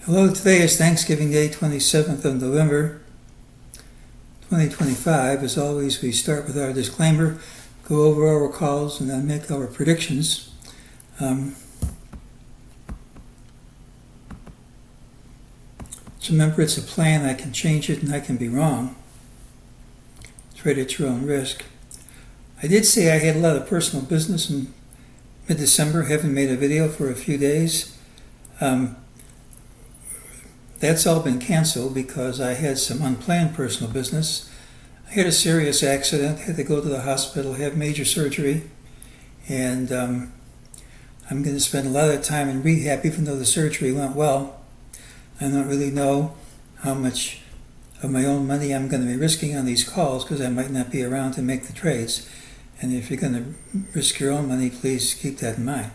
Hello, today is Thanksgiving Day, 27th of November, 2025. As always, we start with our disclaimer, go over our calls, and then make our predictions. So remember, it's a plan. I can change it and I can be wrong. Trade at your own risk. I did say I had a lot of personal business in mid-December. Haven't made a video for a few days. That's all been canceled because I had some unplanned personal business. I had a serious accident, had to go to the hospital, have major surgery, and I'm going to spend a lot of time in rehab even though the surgery went well. I don't really know how much of my own money I'm going to be risking on these calls because I might not be around to make the trades. And if you're going to risk your own money, please keep that in mind.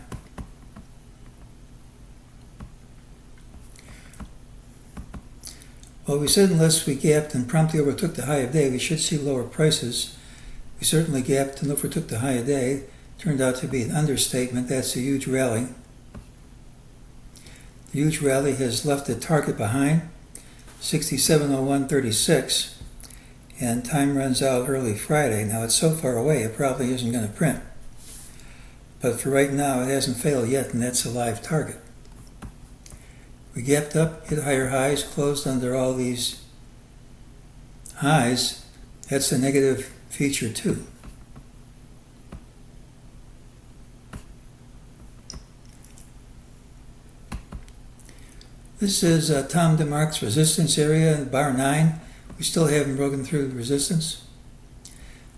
Well, we said unless we gapped and promptly overtook the high of day, we should see lower prices. We certainly gapped and overtook the high of day. Turned out to be an understatement. That's a huge rally. The huge rally has left a target behind, 67.0136, and time runs out early Friday. Now, it's so far away, it probably isn't going to print. But for right now, it hasn't failed yet, and that's a live target. We gapped up, hit higher highs, closed under all these highs. That's a negative feature too. This is Tom DeMark's resistance area, bar 9. We still haven't broken through the resistance.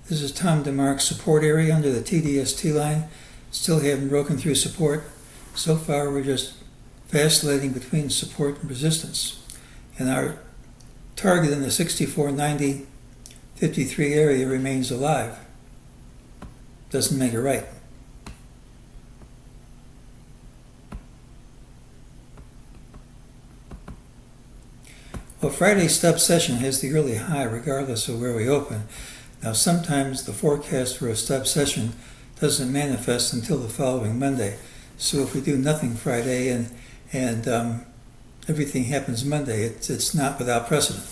This is Tom DeMark's support area under the TDST line. Still haven't broken through support. So far we're just vacillating between support and resistance. And our target in the 64.90-53 area remains alive. Doesn't make it right. Well, Friday's stub session has the early high regardless of where we open. Now, sometimes the forecast for a stub session doesn't manifest until the following Monday. So if we do nothing Friday and everything happens Monday, it's not without precedent.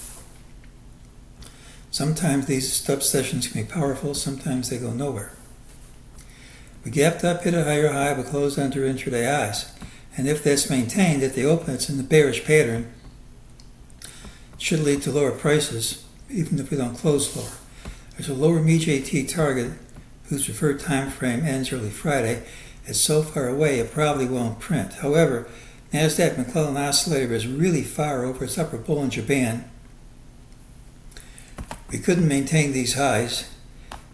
Sometimes these stub sessions can be powerful, sometimes they go nowhere. We gapped up, hit a higher high, but closed under intraday highs. And if that's maintained, at the open, it's in the bearish pattern. It should lead to lower prices, even if we don't close lower. There's a lower MEJT target whose preferred time frame ends early Friday. It's so far away it probably won't print. However, NASDAQ McClellan Oscillator is really far over its upper Bollinger Band. We couldn't maintain these highs.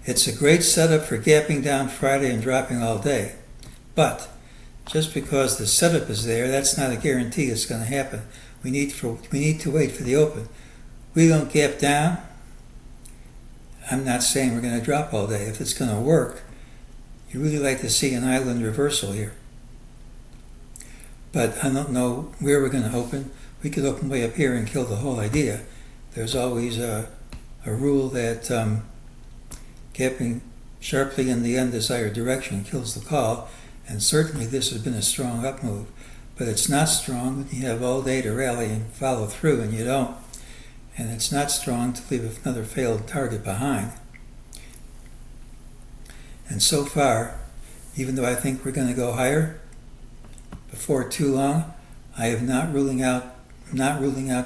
It's a great setup for gapping down Friday and dropping all day. But just because the setup is there, that's not a guarantee it's going to happen. We need to wait for the open. We don't gap down. I'm not saying we're going to drop all day. If it's going to work, you really like to see an island reversal here. But I don't know where we're going to open. We could open way up here and kill the whole idea. There's always a rule that gapping sharply in the undesired direction kills the call, and certainly this has been a strong up move. But it's not strong when you have all day to rally and follow through, and you don't. And it's not strong to leave another failed target behind. And so far, even though I think we're going to go higher before too long, I am not ruling out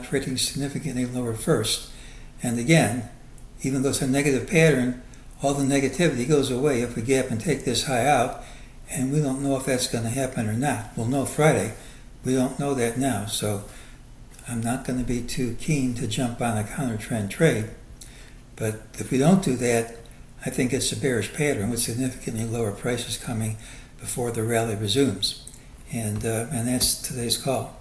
trading significantly lower first. And again, even though it's a negative pattern, all the negativity goes away if we gap and take this high out, and we don't know if that's going to happen or not. We'll know Friday. We don't know that now, so I'm not going to be too keen to jump on a counter-trend trade. But if we don't do that, I think it's a bearish pattern with significantly lower prices coming before the rally resumes. And that's today's call.